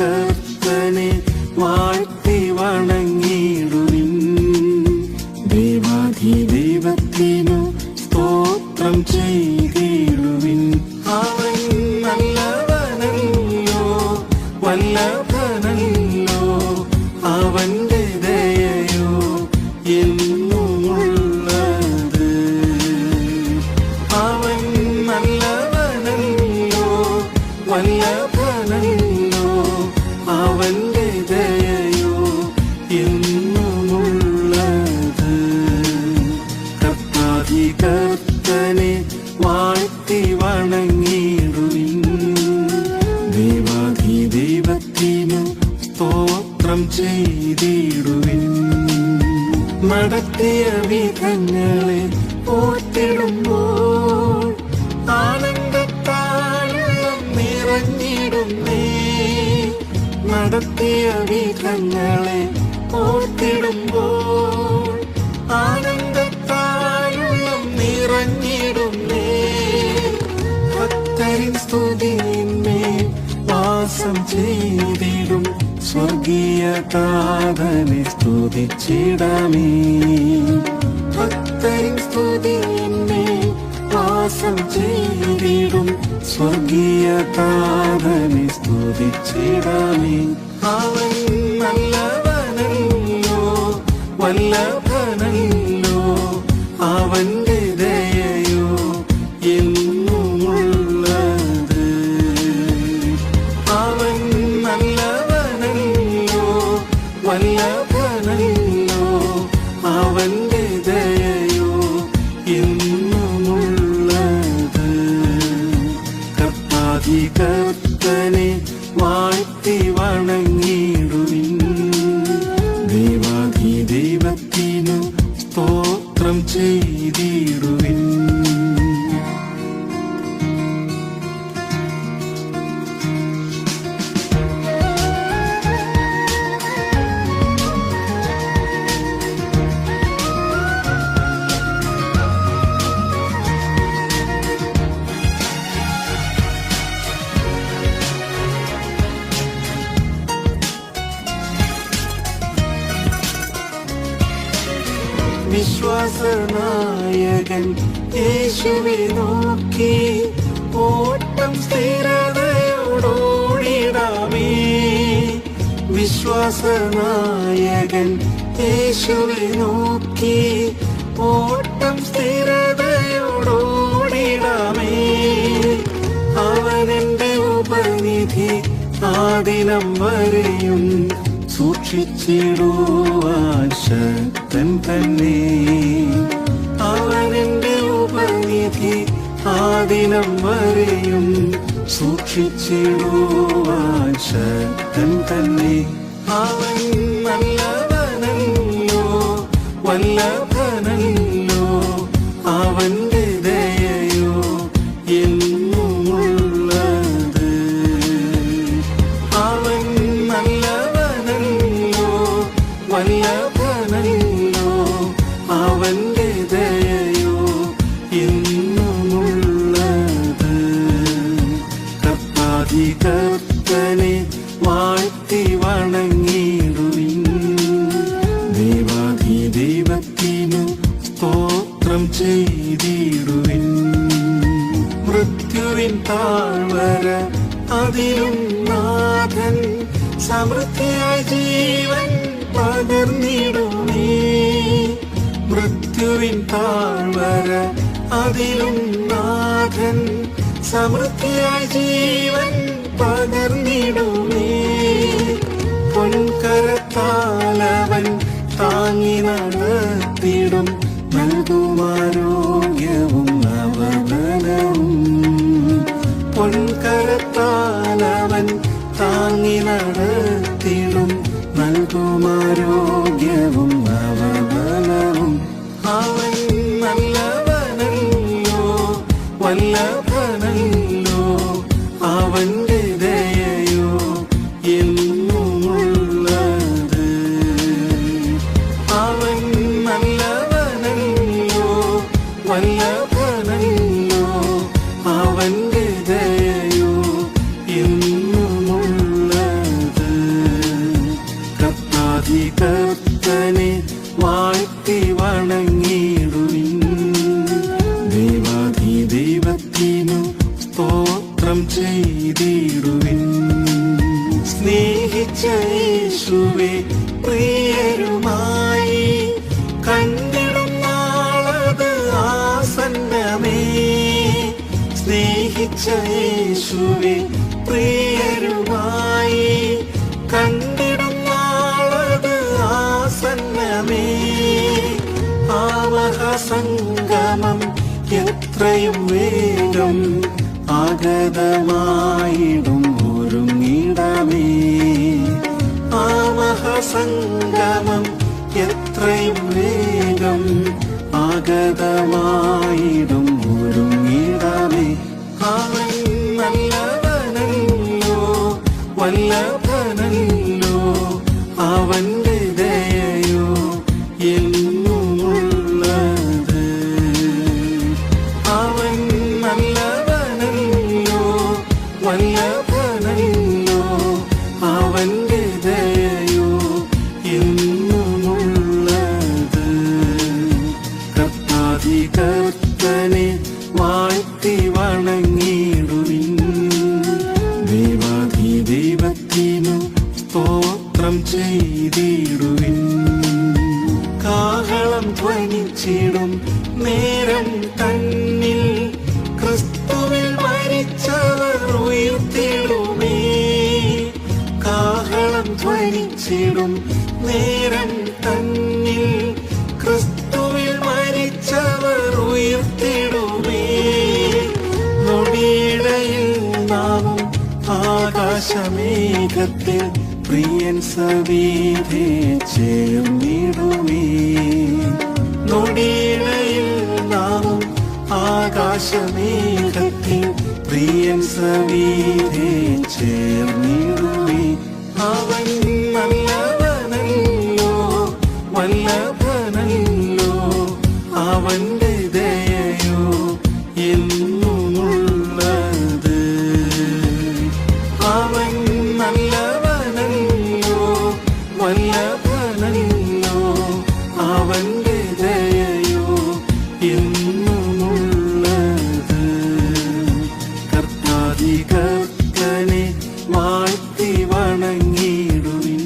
കർത്തനെ വാഴ്ത്തി വണങ്ങിടുവിൻ. ദൈവത്തിനു സ്തോത്രം ചെയ്തിടുവിൻ. അവൻ നല്ലവനല്ലോ, വല്ലഭനല്ലോ, അവന്റെ ദയയോ എന്നുമുള്ളത്. അവൻ നല്ലവനല്ലോ, വല്ലഭനല്ലോ, അവന്റെ ദയയോ എന്നുമുള്ളത്. കർത്തനെ വാഴ്ത്തി വണങ്ങിടുവിൻ. ദൈവത്തിനു സ്തോത്രം ചെയ്തിടുവിൻ. നടത്തിയ വിധങ്ങളെ ഓർത്തിടുമ്പോൾ ആനന്ദത്താലുള്ളം നിറഞ്ഞിടുന്നേ. നടത്തിയ വിധങ്ങളെ ഓർത്തിടുമ്പോൾ ആനന്ദത്താലുള്ളം നിറഞ്ഞിടുന്നേ. ഭക്തരിൻ സ്തുതിയിന്മേൽ വാസം ചെയ്തിടും സ്വർഗീയ താതനെ സ്തുതിച്ചിടാമേ. ഭക്തരിൻ സ്തുതിയിന്മേൽ വാസം ചെയ്തിടും സ്വർഗീയ താതനെ സ്തുതിച്ചിടാമേ. അവൻ നല്ലവനല്ലോ, വല്ലഭനല്ലോ, അവന്റെ ദയയോ എന്നുമുള്ളത്. അവൻ നല്ലവനല്ലോ, വല്ലഭനല്ലോ, അവന്റെ ദയയോ എന്നുമുള്ളത്. കർത്തനെ വാഴ്ത്തി വണങ്ങിടുവിൻ. ദൈവത്തിനു സ്തോത്രം ചെയ്തിടുവിൻ. വിശ്വാസനായകൻ യേശുവെ നോക്കി ഓട്ടം സ്ഥിരതയോടോടിടാമേ. വിശ്വാസനായകൻ യേശുവെ നോക്കി ഓട്ടം സ്ഥിരതയോടോടിടാമേ. അവനെന്റെ ഉപനിധി ആദിനം വരെയും സൂക്ഷിച്ചിടുവാൻ ശക്തൻ തന്നെ. അവനെന്റെ ഉപനിധി ആദിനം വരെയും സൂക്ഷിച്ചിടുവാൻ ശക്തൻ തന്നെ. അവൻ നല്ലവനല്ലോ, വല്ലഭനല്ലോ, അവന്റെ ദയയോ എന്നുമുള്ളത്. അവൻ നല്ലവനല്ലോ, വല്ലഭനല്ലോ, അവന്റെ ദയയോ എന്നുമുള്ളത്. കർത്തനെ വാഴ്ത്തി വണങ്ങിടുവിൻ. ദൈവത്തിനു സ്തോത്രം ചെയ്തിടുവിൻ. മൃത്യുവിൻ താഴ്വര അതിലും നാഥൻ സമൃദ്ധിയായി ജീവൻ പകർന്നിടുമേ. മൃത്യുവിൻ താഴ്വര അതിലും നാഥൻ സമൃദ്ധിയായി ജീവൻ പകർന്നിടുമേ. പൊൻകരത്താലവൻ താങ്ങി നടത്തിടും, നൽകുമാരോഗ്യവും നവബലവും. പൊൻകരത്താലവൻ താങ്ങി നടത്തിടും, നൽകുമാരോഗ്യവും നവബലവും. അവൻ നല്ലവനല്ലോ, വല്ലഭനല്ലോ, അവന്റെ ദയയോ എന്നുമുള്ളത്. അവൻ നല്ലവനല്ലോ, വല്ലഭനല്ലോ, അവന്റെ ദയയോ എന്നുമുള്ളത്. സ്നേഹിച്ച യേശുവേ പ്രിയരുമായി കണ്ടിടും നാളത് ആസന്നമേ. ആവഹസംഗമം എത്രയും വേഗം ആഗതമായിടും ഒരുങ്ങിടമേ. ആവഹസംഗമം എത്രയും വേഗം ആഗതമായിടും ഒരുങ്ങിടമേ. അവൻ നല്ലവനല്ലോ വല്ലഭനല്ലോ അവന്റെ ദയയോ എന്നുമുള്ളത്. അവൻ നല്ലവനല്ലോ വല്ലഭനല്ലോ അവന്റെ ദയയോ എന്നുമുള്ളത്. കർത്താധികർത്തനെ വാഴ്ത്തി വണങ്ങിടുവിൻ. ദൈവത്തിനു സ്തോത്രം ചെയ്തിടുവിൻ. കാഹളം ധ്വനിച്ചിടും നേരം തന്നിൽ ക്രിസ്തുവിൽ മരിച്ചവർ ഉയർത്തിടുമേ. കാഹളം ധ്വനിച്ചിടും നേരം തന്നിൽ ക്രിസ്തുവിൽ മരിച്ചവർ ഉയർത്തിടുമേ. നൊടിയിടയിൽ നാമും ആകാശമേഘത്തിൽ പ്രിയൻ സവിധേ ചേർന്നിടുമേ. നൊടിയിടയിൽ നാമും ആകാശമേഘത്തിൽ പ്രിയൻ സവിധേ ചേർന്നിടുമേ. അവൻ നല്ലവനല്ലോ വല്ലഭനല്ലോ അവന്റെ ദയയോ എന്നുമുള്ളത്. അവൻ നല്ലവനല്ലോ വല്ലഭനല്ലോ അവന്റെ ദയയോ എന്നുമുള്ളത്. കർത്താധികർത്തനെ വാഴ്ത്തി വണങ്ങിടുവിൻ.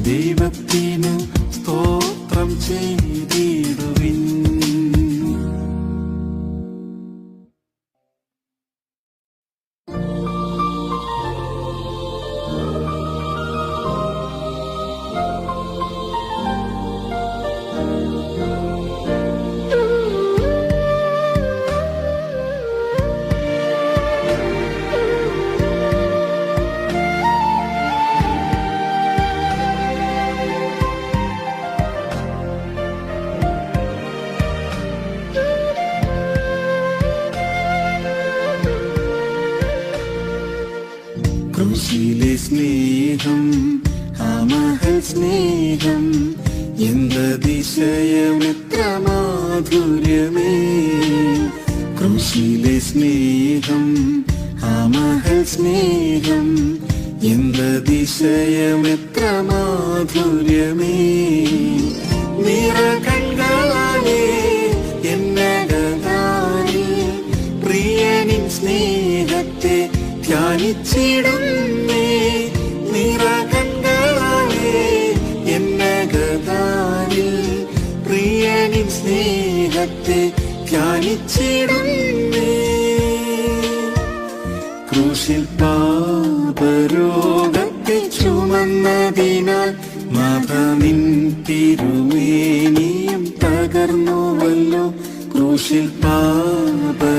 ദൈവത്തിനു സ്തോത്രം ചെയ്തിടുവിൻ. ക്രൂശിലെ സ്നേഹം അമഹൽ സ്നേഹം എന്തതിശയമെത്ര മാധുര്യമേ. ക്രൂശിലെ സ്നേഹം അമഹൽ സ്നേഹം എന്തതിശയമെത്ര മാധുര്യമേ. നിറകണ്ണാലേ എന്നകതാനിൽ പ്രിയനിൻ സ്നേഹത്തെ ധ്യാനിച്ചിടുന്നേ. നിറകണ്ണാലേ എന്നകതാനിൽ പ്രിയനിൻ സ്നേഹത്തെ ധ്യാനിച്ചിടുന്നേ. ക്രൂശിൽ പാപരോഗത്തെ ചുമന്നതിനാൽ നാഥ നിൻ തിരുമേനിയും തകർന്നുവല്ലോ. ക്രൂശിൽ പാപരോഗത്തെ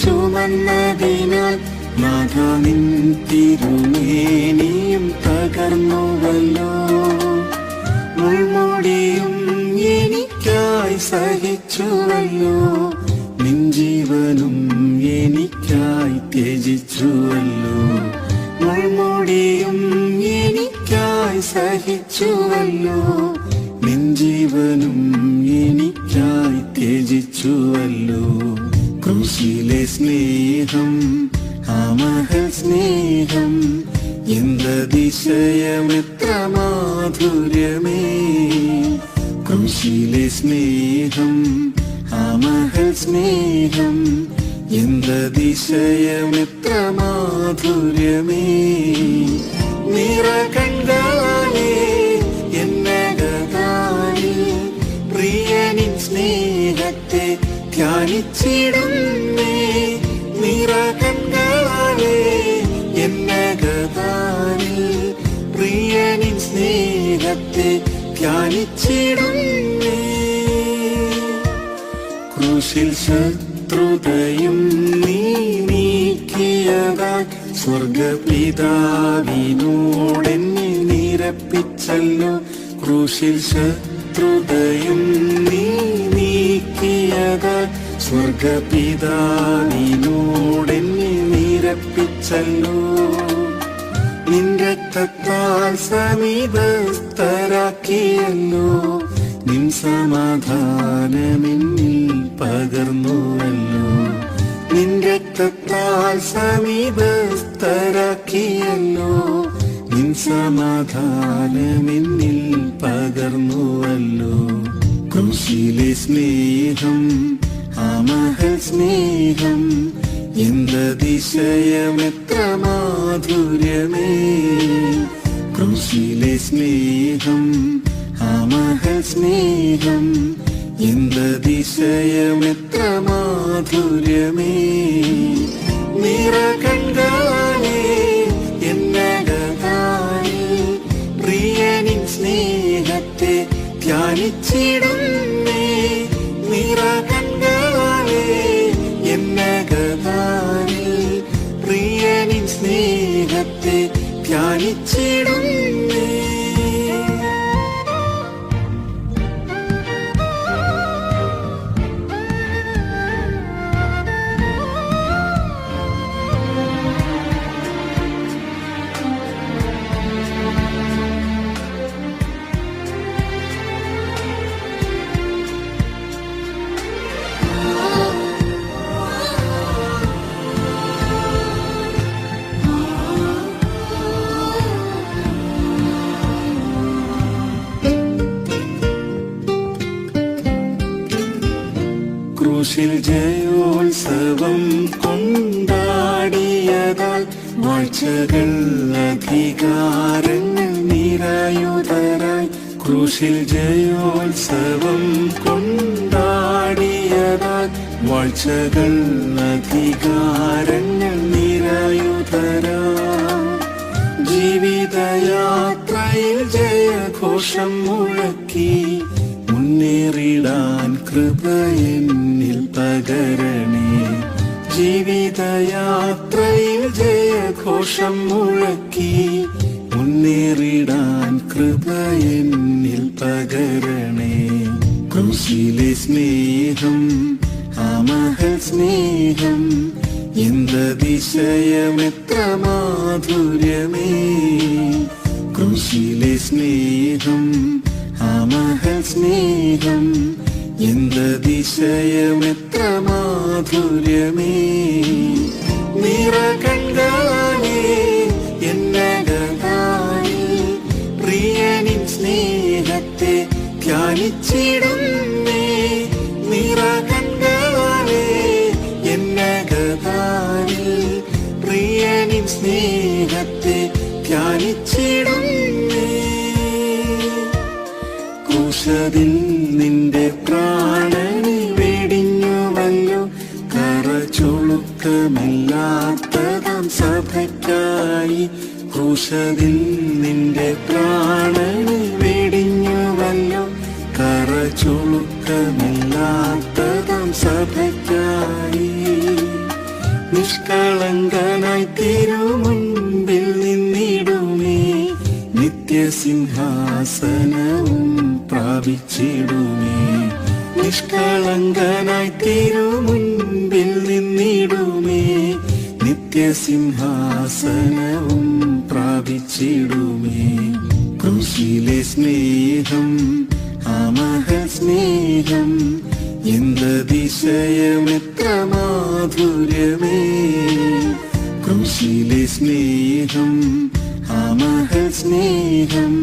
ചുമന്നതിനാൽ നാഥ നിൻ തിരുമേനിയും തകർന്നുവല്ലോ. മുൾമുടിയും എനിക്കായി സഹിച്ചുവല്ലോ. നിൻ ജീവനും എനിക്കായി ത്യജിച്ചുവല്ലോ. മുൾമുടിയും എനിക്കായി സഹിച്ചുവല്ലോ. നിൻ ജീവനും എനിക്കായി ത്യജിച്ചുവല്ലോ. ക്രൂശിലെ സ്നേഹം അമഹൽ സ്നേഹം എന്തതിശയമെത്ര മാധുര്യമേ. ക്രൂശിലെ സ്നേഹം അമഹൽ സ്നേഹം എന്തതിശയമെത്ര മാധുര്യമേ. നിറകണ്ണാലേ എന്നകതാനിൽ പ്രിയനിൻ സ്നേഹത്തെ ധ്യാനിച്ചിടുന്നേ നിറകണ്ണാലെ എന്നകതാനിൽ പ്രിയനിൻ സ്നേഹത്തെ ധ്യാനിച്ചിടുന്നേ. ക്രൂശിൽ ശത്രുതയും നീ നീക്കിയതാൽ സ്വർഗപിതാവിനോടെന്നെ നിരപ്പിച്ചല്ലോ. ക്രൂശിൽ ശത്രുതയും നീ നീക്കിയതാൽ സ്വർഗപിതാവിനോടെന്നെ നിരപ്പിച്ചല്ലോ. നിൻ രക്തത്താൽ സമീപസ്ഥരാക്കിയല്ലോ. നിൻ സമാധാനമെന്നിൽ പകർന്നുവല്ലോ. നിൻ രക്തത്താൽ സമീപസ്ഥരാക്കിയല്ലോ. നിൻ സമാധാനമെന്നിൽ പകർന്നുവല്ലോ. ക്രൂശിലെ സ്നേഹം ആ മഹൽ സ്നേഹം എന്തതിശയമെത്ര മാധുര്യമേ. ക്രൂശിലെ സ്നേഹം ആ മഹൽ സ്നേഹം എന്തതിശയമെത്ര മാധുര്യമേ. നിറകണ്ണാലെ എന്നകതാനിൽ പ്രിയനിൻ സ്നേഹത്തെ ധ്യാനിച്ചിടുന്നേ നിറകണ്ണാലെ എന്നകതാനിൽ പ്രിയനിൻ സ്നേഹത്തെ ധ്യാനിച്ചിടുന്നേ. ക്രൂശിൽ ജയോത്സവം കൊണ്ടാടിയതാൽ വാഴ്ചകൾ അധികാരങ്ങൾ നിരായുധരായി. ക്രൂശിൽ ജയോത്സവം കൊണ്ടാടിയതാൽ വാഴ്ചകൾ അധികാരങ്ങൾ നിരായുധരായി. ജീവിതയാത്രയിൽ ജയഘോഷം മുഴക്കി മുന്നേറിടാൻ കൃപ എന്നിൽ പകരണേ. ജീവിതയാത്രയിൽ ജയഘോഷം മുഴക്കി മുന്നേറിടാൻ കൃപ എന്നിൽ പകരണേ. ക്രൂശിലെ സ്നേഹം ആ മഹൽ സ്നേഹം എന്തതിശയമെത്ര മാധുര്യമേ. ക്രൂശിലെ സ്നേഹം ആ മഹൽ സ്നേഹം എന്തതിശയമെത്ര മാധുര്യമേ. നിറകണ്ണാലെ എന്നകതാനിൽ പ്രിയനിൻ സ്നേഹത്തെ ധ്യാനിച്ചിടുന്നേ നിറകണ്ണാലെ എന്നകതാനിൽ പ്രിയനിൻ സ്നേഹത്തെ ധ്യാനിച്ചിടുന്നേ. ക്രൂശിൽ നിന്റെ പ്രാണനെ വെടിഞ്ഞുവല്ലോ. കറ ചുളുക്കമില്ലാത്തതാം സഭയ്ക്കായി. ക്രൂശിൽ നിന്റെ പ്രാണനെ വെടിഞ്ഞുവല്ലോ. കറ ചുളുക്കമില്ലാത്തതാം സഭയ്ക്കായി. നിഷ്കളങ്കനായി തിരുമുൻപിൽ നിന്നിടുമേ. നിത്യസിംഹാസനവും പ്രാപിച്ചിടുമേ. നിഷ്കളങ്കനായി തിരുമുൻപിൽ നിന്നിടുമേ. നിത്യസിംഹാസനവും പ്രാപിച്ചിടുമേ. ക്രൂശിലെ സ്നേഹം ആ മഹൽ സ്നേഹം എന്തതിശയമെത്ര മാധുര്യമേ. ക്രൂശിലെ സ്നേഹം ആ മഹൽ സ്നേഹം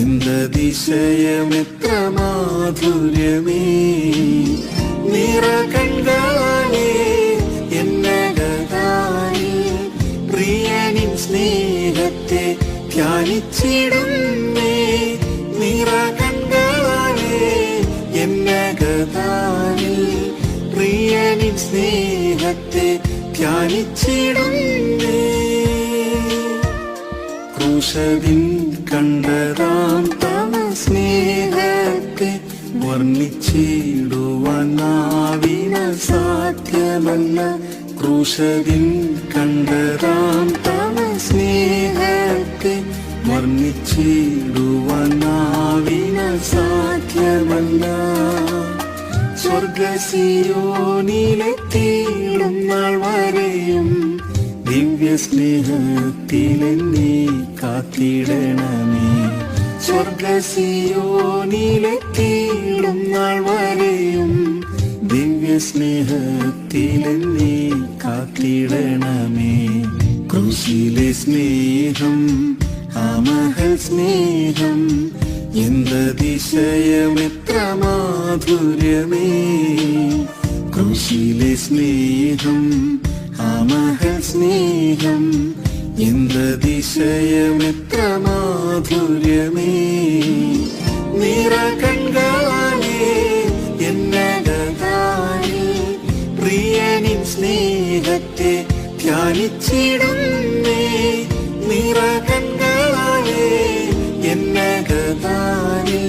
എന്തതിശയമെത്ര മാധുര്യമേ. നിറകണ്ണാലെ എന്നകതാനിൽ പ്രിയനിൻ സ്നേഹത്തെ ധ്യാനിച്ചിടുന്നേ നിറകണ്ണാലെ എന്നകതാനിൽ പ്രിയനിൻ സ്നേഹത്തെ ധ്യാനിച്ചിടുന്നേ. ക്രൂശതിൽ കണ്ടതാം തവ സ്നേഹത്തെ വർണ്ണിച്ചിടുവാൻ നാവിന് സാധ്യമല്ല. ക്രൂശതിൽ കണ്ടതാം തവ സ്നേഹത്തെ വർണ്ണിച്ചിടുവാൻ നാവിന് സാധ്യമല്ല. സ്വർഗസിയോനിലെത്തിയിടും നാൾ വരെയും ദിവ്യ സ്നേഹത്തിലെന്നെ കാത്തിടണമേ. സ്വർഗസിയോനിലെത്തിയിടും നാൾ വരെയും ദിവ്യ സ്നേഹത്തിലെന്നെ കാത്തിടണമേ. ക്രൂശിലെ സ്നേഹം ആ മഹൽ സ്നേഹം എന്തതിശയം എത്ര മാധുര്യമേ. ക്രൂശിലെ സ്നേഹം ആ മഹൽ സ്നേഹം എന്തതിശയം എത്ര മാധുര്യമേ. നിറകണ്ണാലേ എന്നകതാരിൽ പ്രിയനിൻ സ്നേഹത്തെ ധ്യാനിച്ചിടുന്നേ. നിറകണ്ണാലേ എന്നകതാരിൽ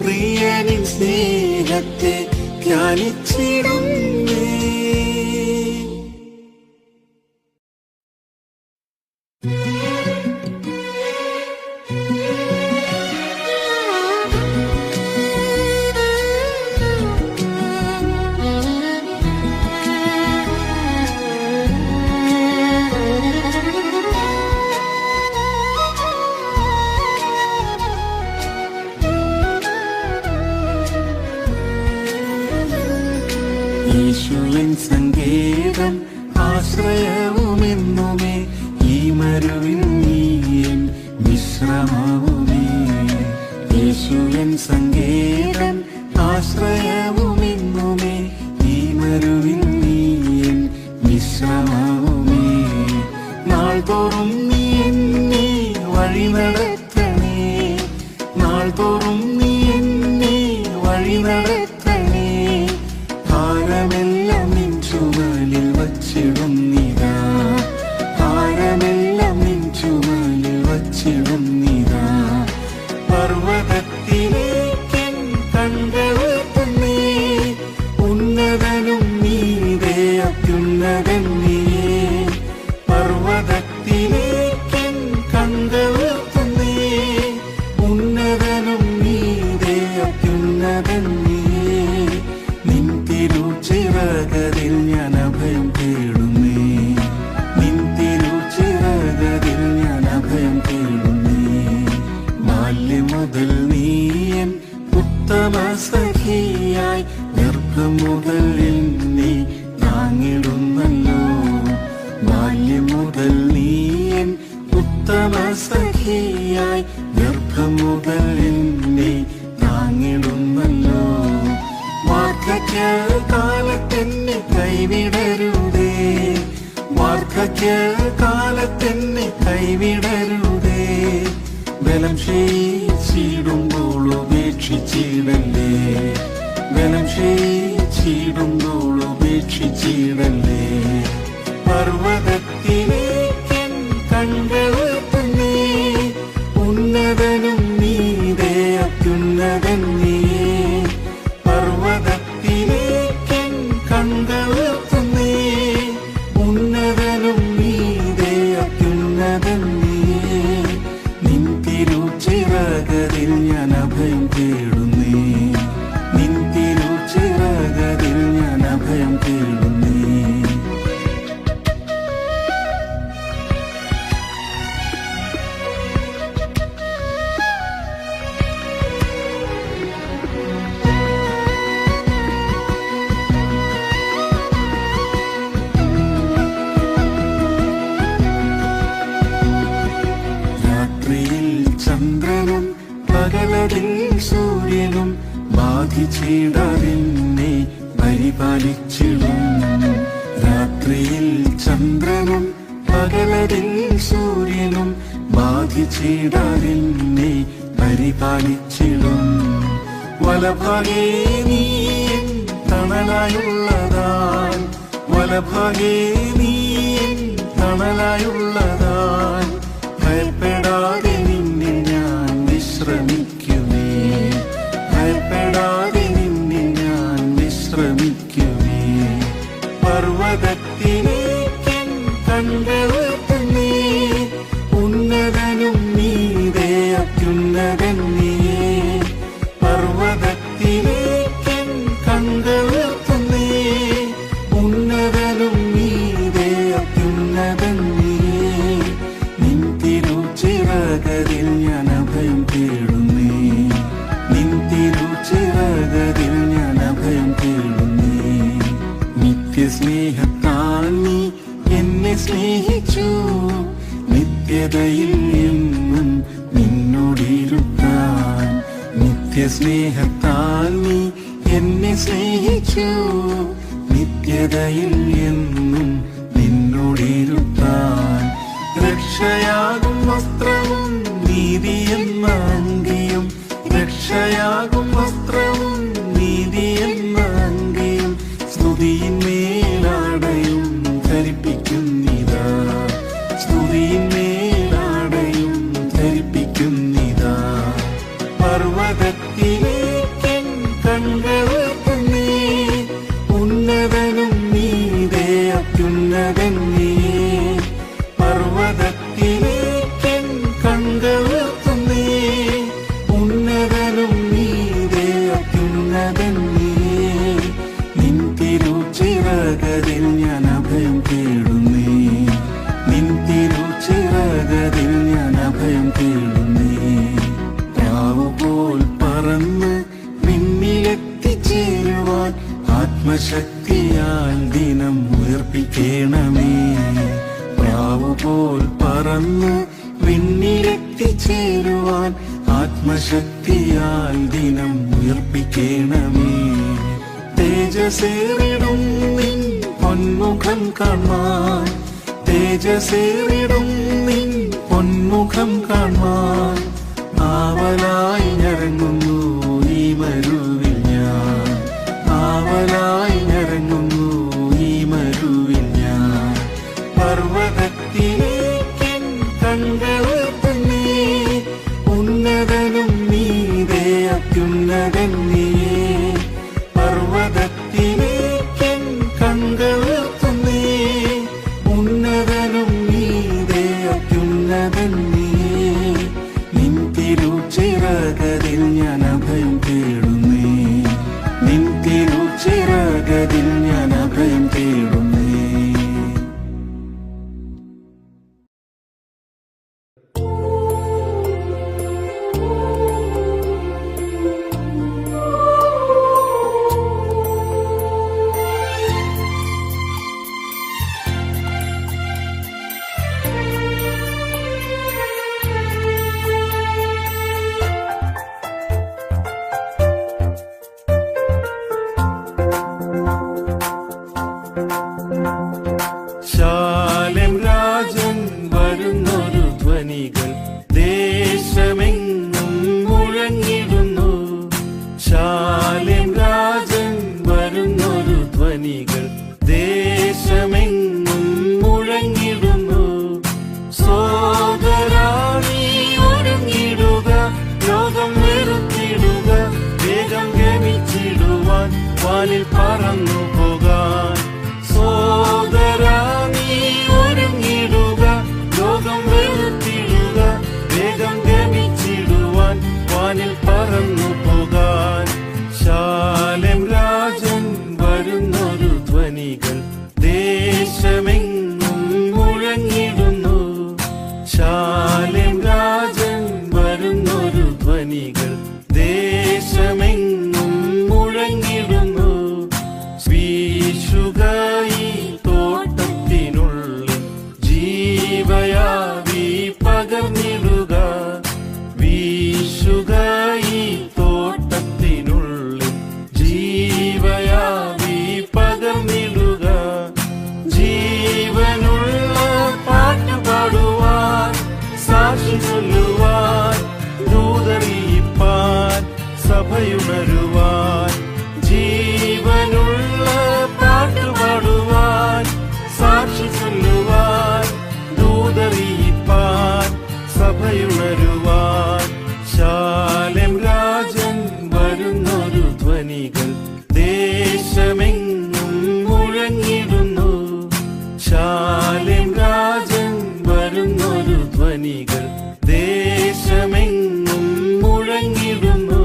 പ്രിയനിൻ സ്നേഹത്തെ ധ്യാനിച്ചിടുന്നേ. യേശുവിൻ സങ്കേതം ആശ്രയവുമെന്നുമേ ഈ മരുവിൻ നീയൻ വിശ്രമവുമേ. യേശുവിൻ സങ്കേതം ആശ്രയവുമെന്നുമേ ഈ മരുവിൻ നീയൻ വിശ്രമവുമേ. നാൾ തോറും നീ എന്നെ വഴി നടത്തണേ. നാൾ തോറും നീ എന്നെ വഴി നടത്തണേ. ഭാരമെല്ലാം നിൻ ചുമലിൽ വച്ചിടുന്നിതാ. ഭാരമെല്ലാം നിൻ ചുമലിൽ വച്ചിടുന്നിതാ. പർവ്വതത്തിലേക്കൻ കണ്ടെത്തുന്നേ. ഉന്നതനും നീതേ അത്യുന്നതൻ നീയേ. പർവ്വതത്തിലേക്കൻ കണ്ടെത്തുന്നേ. ഉന്നതനും നീതേ അത്യുന്നതൻ നീയേ. നിൻ തിരുച്ചിറകരിൽ ഞാൻ അഭയം തേടുന്നേ. നിൻ തിരുച്ചിറകരിൽ ഞാൻ അഭയം തേടുന്നേ. ബാല്യം മുതൽ നീയൻ ഉത്തമ സഖിയായി ഗർഭം മുതൽ എന്നെ താങ്ങിടുന്നല്ലോ. ബാല്യം മുതൽ നീയൻ ഉത്തമ സഖിയായി ഗർഭം മുതൽ എന്നെ താങ്ങിടുന്നല്ലോ. വാർദ്ധക്യകാലത്തെന്നെ കൈവിടരുതേ. വാർദ്ധക്യകാലത്തെന്നെ കൈവിടരുതേ. ബലം ക്ഷയിച്ചിടുമ്പോൾ ഉപേക്ഷിച്ചിടല്ലേ. ബലം ക്ഷയിച്ചിടുമ്പോൾ ഉപേക്ഷിച്ചിടല്ലേ. പർവ്വതത്തിലേക്കൻ കണ്ടെത്തുന്നേ. ഉന്നതനും നീതേ അത്യുന്നതൻ നീയേ. പർവ്വതത്തിലേക്കൻ കണ്ടെത്തുന്നേ. ഉന്നതനും നീതേ അത്യുന്നതൻ നീയേ. നിൻ തിരുച്ചിറകരിൽ ഞാൻ അഭയം തേടുന്നേ. നിൻ തിരുച്ചിറകരിൽ ഞാൻ അഭയം തേടുന്നേ. ചന്ദ്രനും പകലതിൽ സൂര്യനും ബാധിച്ചിടാതെന്നെ പരിപാലിച്ചിടും. രാത്രിയിൽ ചന്ദ്രനും പകലതിൽ സൂര്യനും ബാധിച്ചിടാതെന്നെ പരിപാലിച്ചിടും. വലഭാഗേ നീ തണലായുള്ളതാൽ വലഭാഗേ നീ തണലായുള്ളതാൽ ഭയപ്പെടാതെ നിന്നിൽ ഞാൻ വിശ്രമിക്കുമേ. ഭയപ്പെടാതെ നിന്നിൽ ഞാൻ വിശ്രമിക്കുമേ. പർവ്വതത്തിലേക്കൻ കണ്ടുയർത്തുന്നേ, ഉന്നതനും നീതേ അത്യുന്നതൻ നീയേ. പർവ്വതത്തിലേക്കൻ കണ്ടുയർത്തുന്നേ, ഉന്നതനും നീതേ അത്യുന്നതൻ നീയേ. നിൻ തിരുച്ചിറകരിൽ ഞാൻ അഭയം തേടുന്നേ. നിൻ തിരുച്ചിറകരിൽ ഞാൻ അഭയം തേടുന്നേ. നിത്യസ്നേഹത്താൽ നീ എന്നെ സ്നേഹിച്ചു, നിത്യതയിൽ എന്നും നിന്നോടിരുത്താൻ. നിത്യസ്നേഹത്താൽ നീ എന്നെ സ്നേഹിച്ചു, നിത്യതയിൽ എന്നും നിന്നോടിരുത്താൻ. രക്ഷയാകും വസ്ത്രവും നീതിയെന്ന അങ്കിയും, രക്ഷയാകും വസ്ത്രവും നീതിയെന്ന അങ്കിയും, സ്തുതിയിന്മേലാടയും ധരിപ്പിക്കുന്നിതാ. സ്തുതിയിന്മേലാടയും ധരിപ്പിക്കുന്നിതാ. പർവ്വതത്തിലേക്കൻ കണ്ടുയർത്തുന്നേ, ഉന്നതനും നീതേ അത്യുന്നതൻ നീയേ. പർവ്വതത്തിലേക്കൻ കണ്ടുയർത്തുന്നേ, ഉന്നതനും നീതേ അത്യുന്നതൻ നീയേ. നിൻ തിരുച്ചിറകരിൽ ഞാൻ അഭയം തേടുന്നേ. നിൻ തിരുച്ചിറകരിൽ ഞാൻ അഭയം തേടുന്നേ. പ്രാവുപോൽ പറന്ന് വിണ്ണിലെത്തിച്ചേരുവാൻ ആത്മശക്തിയാൽ ദിനം ഉയർപ്പിക്കണമേ. പ്രാവുപോൽ പറന്ന് വിണ്ണിലെത്തിച്ചേരുവാൻ ആത്മശക്തിയാൽ ദിനം ഉയർപ്പിക്കണമേ. തേജസ്സേറിടും നിൻ പൊന്മുഖം കാണാൻ, തേജസ്സേറിടും നിൻ പൊന്മുഖം കാണാൻ, ആവലായി ഞരങ്ങുന്നു ഈ മരുവിൽ ഞാൻ. ആവലായി ഞരങ്ങുന്നു ഈ മരുവിൽ ഞാൻ. പർവ്വതത്തിലേക്കൻ കണ്ടുയർത്തുന്നേ, ഉന്നതനും നീതേ അത്യുന്നതൻ നീയേ. പർവ്വതത്തിലേക്കൻ കണ്ടുയർത്തുന്നേ, ഉന്നതനും നീതേ അത്യുന്നതൻ നീയേ. നിൻ തിരുച്ചിറകരിൽ ഞാൻ അഭയം തേടുന്നേ. നിൻ തിരുച്ചിറകരിൽ അറിയിപ്പാൻ സഭയുണരുവാൻ ശാലേം രാജൻ വരുന്നൊരു ധ്വനികൾ ദേശമെങ്ങും മുഴങ്ങിടുന്നു. ശാലേം രാജൻ വരുന്നൊരു ധ്വനികൾ ദേശമെങ്ങും മുഴങ്ങിടുന്നു.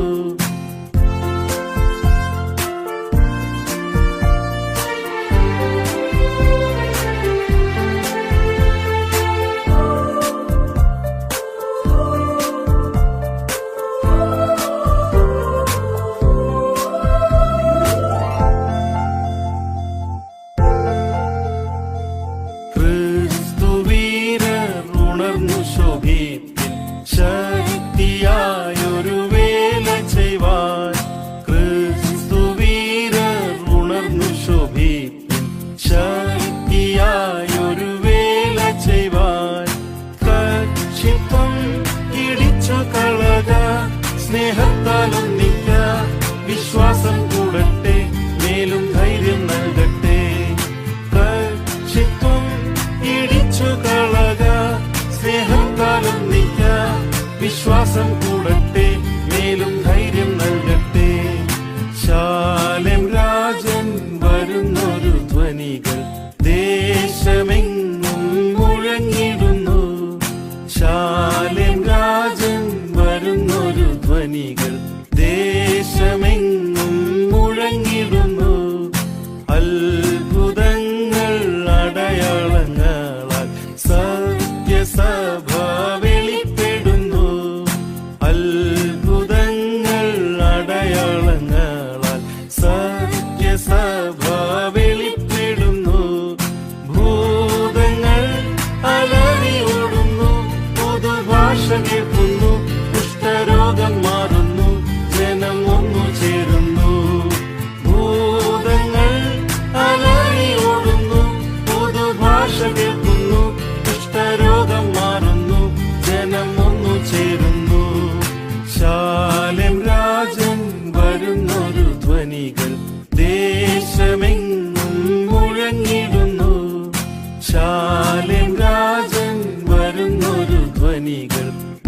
ശക്തിയായൊരു വേല ചെയ്യുവാൻ ക്രിസ്തുവീരർ ഉണർന്നു ശോഭിപ്പിൻ. ശക്തിയായൊരു വേല ചെയ്യുവാൻ കക്ഷിത്വം ഇടിച്ചു കളക സ്നേഹത്താൽ ഒന്നിക്ക. വിശ്വാസം കൂടട്ടെ മേലും ധൈര്യം നൽകട്ടെ. കക്ഷിത്വം ഇടിച്ചു കളക സ്നേഹത്താൽ ഒന്നിക്ക. വിശ്വാസം കൂടട്ടെ മേലും ധൈര്യം നൽകട്ടെ. ശാലേം രാജൻ വരുന്നൊരു ധ്വനികൾ ദേശമെങ്ങും മുഴങ്ങിടുന്നു. ശാലേം രാജൻ വരുന്നൊരു ധ്വനികൾ ദേശമെങ്ങും മുഴങ്ങിടുന്നു. അത്ഭുതങ്ങൾ അടയാളങ്ങളാൽ സത്യസഭ വെളിപ്പെടുന്നു. അത്ഭുതങ്ങൾ അടയാളങ്ങളാൽ സത്യസഭ വെളിപ്പെടുന്നു. ഭൂതങ്ങൾ അലറിയോടുന്നു. പുതുഭാഷ കേൾക്കുന്നു. കുഷ്ഠരോഗം മാറുന്നു. ജനം ഒന്നു ചേരുന്നു. ഭൂതങ്ങൾ അലറിയോടുന്നു. പുതുഭാഷ കേൾക്കുന്നു. കുഷ്ഠരോഗം മാറുന്നു. ജനം ഒന്നു ചേരുന്നു. ശാലേം രാജൻ വരുന്നൊരു ധ്വനികൾ ദേശമെങ്ങും മുഴങ്ങിടുന്നു. ശാലേം രാജൻ വരുന്നൊരു ധ്വനികൾ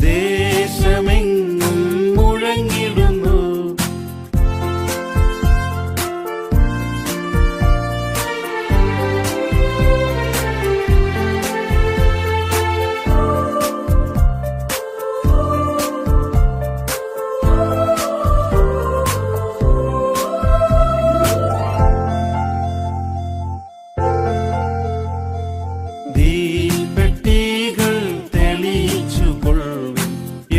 ദേശമെങ്ങും മുഴങ്ങിടുന്നു. ദീപെട്ടികൾ തെളിയിച്ചു കൊള്ളുവിൻ.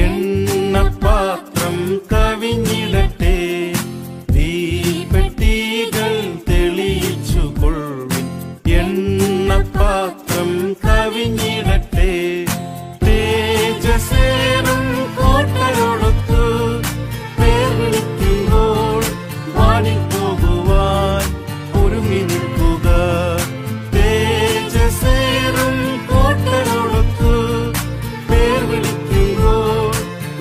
എണ്ണപ്പാത്രം കവിഞ്ഞിടട്ടെ. ദീപെട്ടികൾ തെളിയിച്ചു കൊള്ളുവിൻ. എണ്ണപ്പാത്രം കവിഞ്ഞിടട്ടെ. തേജസ്സേറും കോട്ടരോടൊത്തു പേർ വിളിക്കുമ്പോൾ വാണിപ്പോകുവാൻ ഒരുങ്ങി നിൽക്കുക. തേജസ്സേറും കോട്ടരോടൊത്തു പേർ വിളിക്കുമ്പോൾ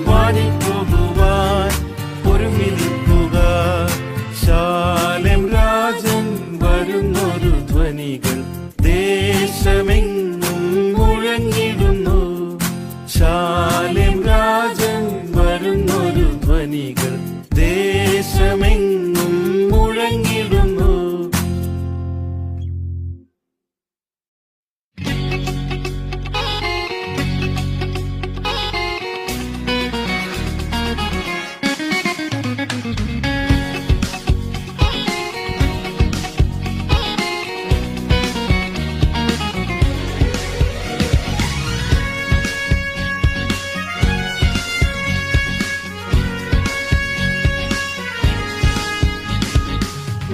വാണിപ്പോകുവാൻ ഒരുങ്ങി നിൽക്കുക. ശാലേം രാജൻ വരുന്നൊരു ധ്വനികൾ ദേശമെങ്ങും മുഴങ്ങിടുന്നു. ശാലേം രാജൻ വരുന്നൊരു ധ്വനികൾ ദേശമെങ്ങും മുഴങ്ങിടുന്നു.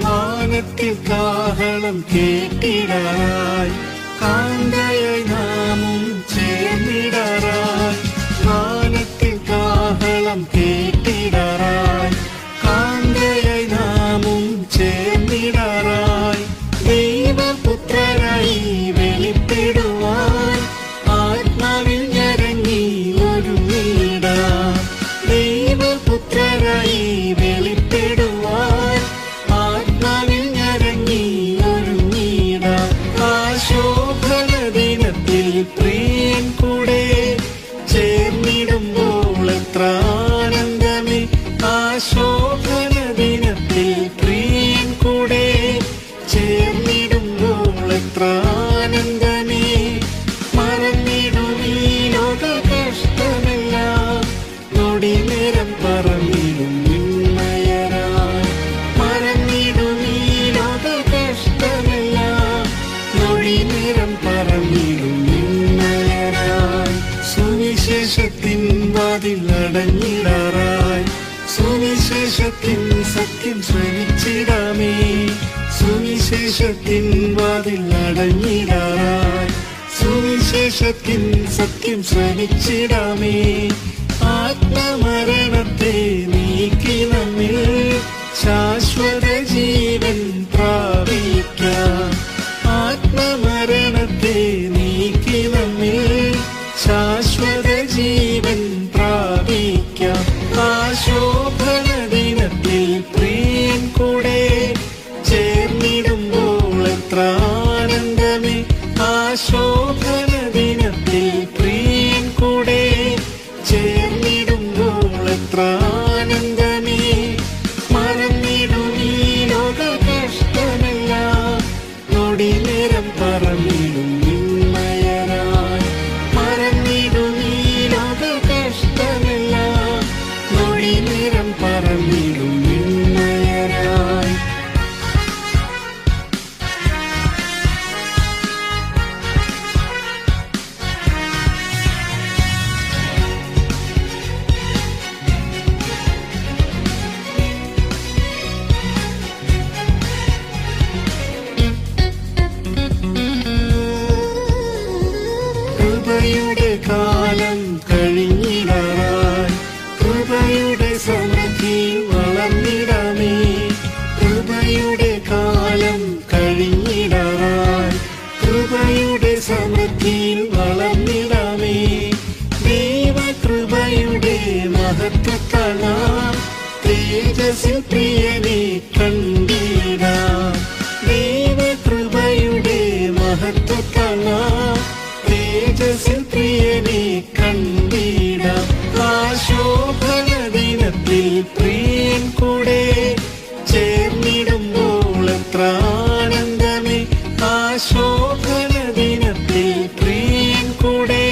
വാനത്തിൽ കാഹളം കേട്ടിടാറായി കാന്തയായി നാമും ചേർന്നിടാറായി. വാനത്തിൽ കാഹളം കേട്ടിടാറായി കാന്തയായി നാമും ചേർന്നിടാറായി. ദൈവപുത്രരായി വെളിപ്പെടുവാൻ ആത്മാവിൽ ഞരങ്ങി ഒരുങ്ങിടാം. ദൈവപുത്രരായി വെളിപ്പെടുവാൻ ആത്മാവിൽ ഞരങ്ങി ഒരുങ്ങിടാം. ആ ശോഭന ദിനത്തിൽ പ്രിയ എത്ര ആനന്ദമേ, മറന്നിടും ഈ ലോക കഷ്ടമെല്ലാം, നൊടി നേരം പറന്നിടും നിന്നയരായി. മറന്നിടും ഈ ലോക കഷ്ടമെല്ലാം, നൊടി നേരം പറന്നിടും നിന്നയരായി. സുവിശേഷത്തിൻ വാതിൽ അടഞ്ഞിടാറായി, സുവിശേഷത്തിൻ സത്യം ശ്രവിച്ചിടാമേ. സുവിശേഷത്തിൻ വാതിൽ അടഞ്ഞിടാറായി, സുവിശേഷത്തിൻ സത്യം ശ്രവിച്ചിടാമേ. ആത്മമരണത്തെ നീക്കി നമ്മിൽ ശാശ്വത ജീവൻ പ്രാപിക്കാം. ആത്മമരണത്തെ നീക്കി നമ്മിൽ ശാശ്വത ജീവൻ പ്രാപിക്കാം. ആ ശോഭന ദിനത്തിൽ പ്രിയൻ കൂടെ ചേർന്നിടുമ്പോൾ എത്ര ആനന്ദമേ, ആ ശോഭന ദിനത്തിൽ പ്രിയൻ കൂടെ ചേർന്നിടുമ്പോൾ എത്ര ആനന്ദമേ, മറന്നിടും ഈ ലോക കഷ്ടമെല്ലാം, നൊടി നേരം പറന്നിടും നിന്നയരായി. മറന്നിടും ഈ ലോക കഷ്ടമെല്ലാം, നൊടി നേരം പറന്നിടും നിന്നയരായി. കൃപയുടെ കാലം കഴിഞ്ഞിടാറായി, കൃപയുടെ സമൃദ്ധി വളർന്നിടാമേ. കൃപയുടെ കാലം കഴിഞ്ഞിടാറായി, കൃപയുടെ സമൃദ്ധിയിൽ വളർന്നിടാമേ. ദൈവകൃപയുടെ മഹത്വത്താൽ നാം തേജസ്സിൽ പ്രിയനെ കണ്ടിടാം. ദൈവകൃപയുടെ മഹത്വത്താൽ നാം തേജസ്സിൽ പ്രിയനെ കണ്ടിടാം. ആ ശോഭന ദിനത്തിൽ പ്രിയൻ കൂടെ ചേർന്നിടുമ്പോൾ എത്ര ആനന്ദമേ, ആ ശോഭന ദിനത്തിൽ പ്രിയൻ കൂടെ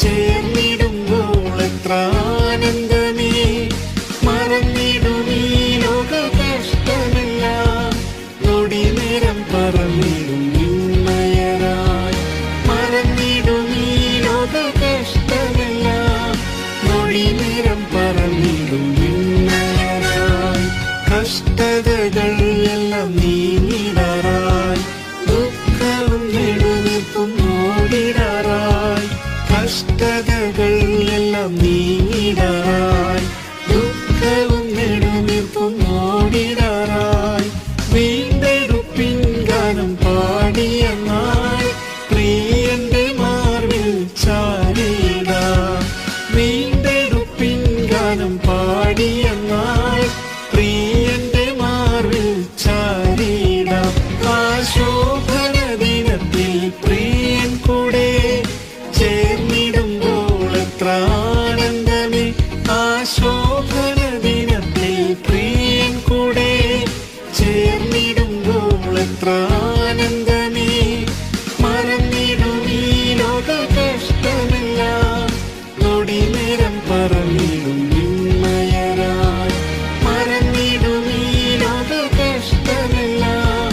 ചേർന്നിടുമ്പോൾ എത്ര ആനന്ദമേ, മറന്നിടും ഈ ലോക കഷ്ടമെല്ലാം, നൊടി നേരം പറന്നിടും നിന്നയരായി. മറന്നിടും ഈ ലോക കഷ്ടമെല്ലാം, നൊടി നേരം പറന്നിടും നിന്നയരായി. കഷ്ടതകൾ എല്ലാം നീങ്ങിടാറായി, ദുഃഖവും നെടുവീർപ്പും ഓടിടാറായി. കഷ്ടതകൾ എല്ലാം നീങ്ങിടാറായി, ദുഃഖവും നെടുവീർപ്പും ഓടിടാറായി. വീണ്ടെടുപ്പിൻ ഗാനം പാടിയ നാൾ പ്രിയന്റെ മാർവിൽ ചാരിടാം. വീണ്ടെടുപ്പിൻ ഗാനം പാടിയ നാൾ പ്രിയന്റെ മാർവിൽ ചാരിടാം. ആ ശോഭന ദിനത്തിൽ പ്രിയൻ കൂടെ ചേർന്നിടുമ്പോൾ എത്ര ആനന്ദമേ, ആ ശോഭന ദിനത്തിൽ പ്രിയൻ കൂടെ ചേർന്നിടുമ്പോൾ എത്ര ആനന്ദമേ, മറന്നിടും ഈ ലോക കഷ്ടമെല്ലാം, നൊടി നേരം പറന്നിടും നിന്നയരായി. മറന്നിടും ഈ ലോക കഷ്ടമെല്ലാം,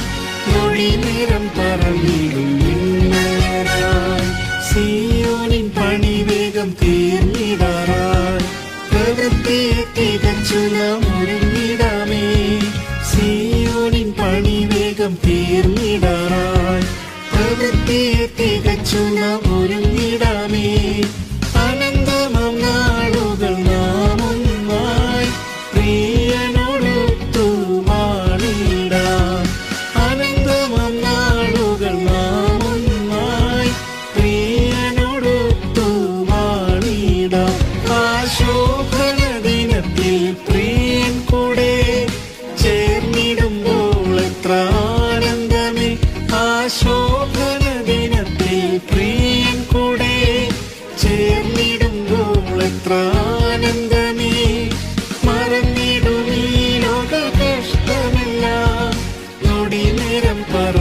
നൊടി നേരം പറന്നിടും നിന്നയരായി. സിയോനിൻ പണി വേഗം തീർന്നിടാറായി, പ്രവൃത്തിയെ തികച്ചു നാം ഒരുങ്ങിടാമേ. സിയോനിൻ പണി വേഗം തീർന്നിടാറായി, പ്രവൃത്തിയെ തികച്ചു നാം ഒരുങ്ങിടാമേ. അനന്തമാം നാളുകൾ നാം ഒന്നായി പ്രിയനോടൊത്തു വാണിടാം. അനന്തമാം നാളുകൾ നാം ഒന്നായി പ്രിയനോടൊത്തു വാണിടാം. ആ ശോഭന ദിനത്തിൽ പ്രിയൻ കൂടെ ചേർന്നിടുമ്പോൾ എത്ര ആനന്ദമേ, ആ ശോഭന ദിനത്തിൽ പ്രിയൻ കൂടെ ചേർന്നിടുമ്പോൾ എത്ര ആനന്ദമേ, മറന്നിടും ഈ ലോക കഷ്ടമെല്ലാം, നൊടി നേരം പറ